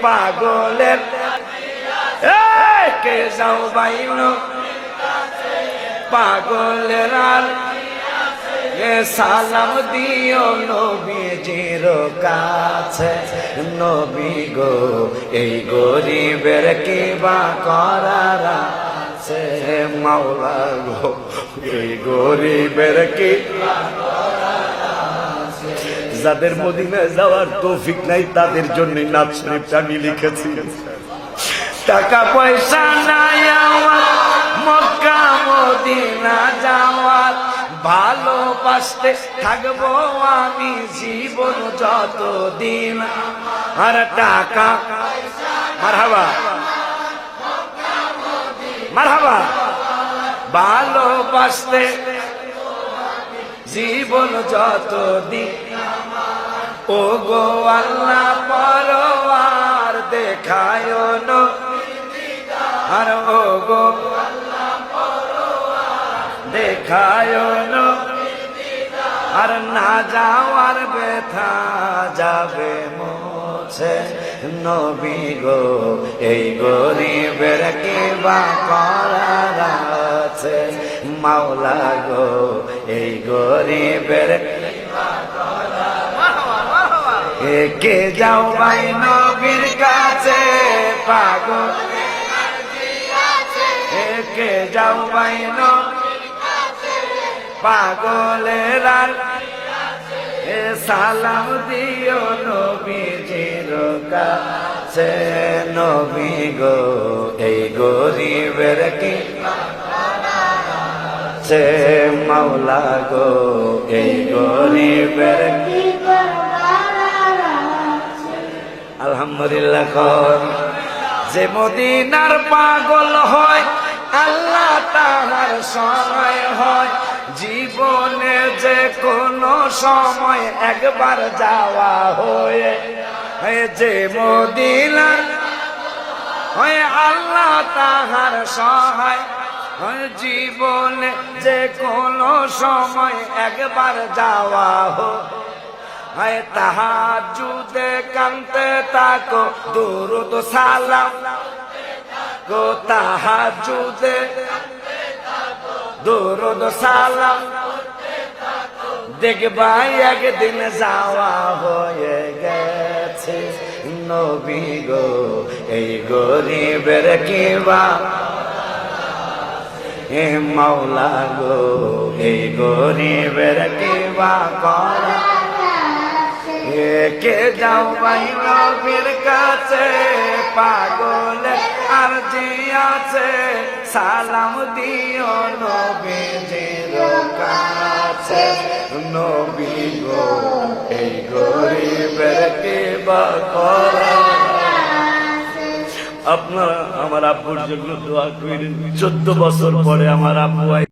পাগলের কে যাও বাইন পাগলের আর সালাম দিও নবীজির কাছে। নবী গো এই গরিবের কি বা করার আছে, মাওলা গো এই গরিবের কি। যাদের মদিনায় যাওয়ার তৌফিক নাই তাদের জন্য নাত শরীফটা আমি লিখেছি। টাকা পয়সা নাই আমার মক্কা মদিনা যাওয়ার, ভালোবাসতে থাকবো আমি জীবন যতদিন। আর টাকা মারহাবা মারহাবা, ভালোবাসতে জীবন যতদিন। ও গো আল্লাহ পরওয়ার দেখায় না, আর ও গো দেখায় না, আর না যাওয়ার ব্যথা যাবে মুছে। নবী গো এই গরিবের কি বা করার আছে, মাওলা গো এই গরিবের কে যাও ভাই নবীর কাছে পাগল, কে যাও ভাই পাগলের আর সালাম দিও নবীজির কাছে। নবী গো এই গরিবের কি সে, মাওলা গো এই গরিবের কি। আলহামদুলিল্লাহ। যে মদিনার পাগল হয় আল্লাহ তাহার সহায় হয়, জীবনে যে কোনো সময় একবার যাওয়া হয়ে। যে মদিনার হয় আল্লাহ তাহার সহায়, জীবনে যে কোনো সময় একবার যাওয়া হয়। তাহাজ্জুদে কানতে তাকো দুরুদ সালাম গো, তাহাজ্জুদে দুরুদ সালাম, দেখবা একদিন যাওয়া হয়ে গেছে। নবী গো এই গরিবের কি বা, হে মাওলা গো এই গরিবের কি বা করা। কে যাও ভাই নবীর কাছে পাগল আর জি আছে, সালাম দিও নবীজির কাছে। নবী গো এই গরিবের কি বা করা। আপনারা আমার আব্বুর জন্য দোয়া করেন। 14 বছর পরে আমার আব্বু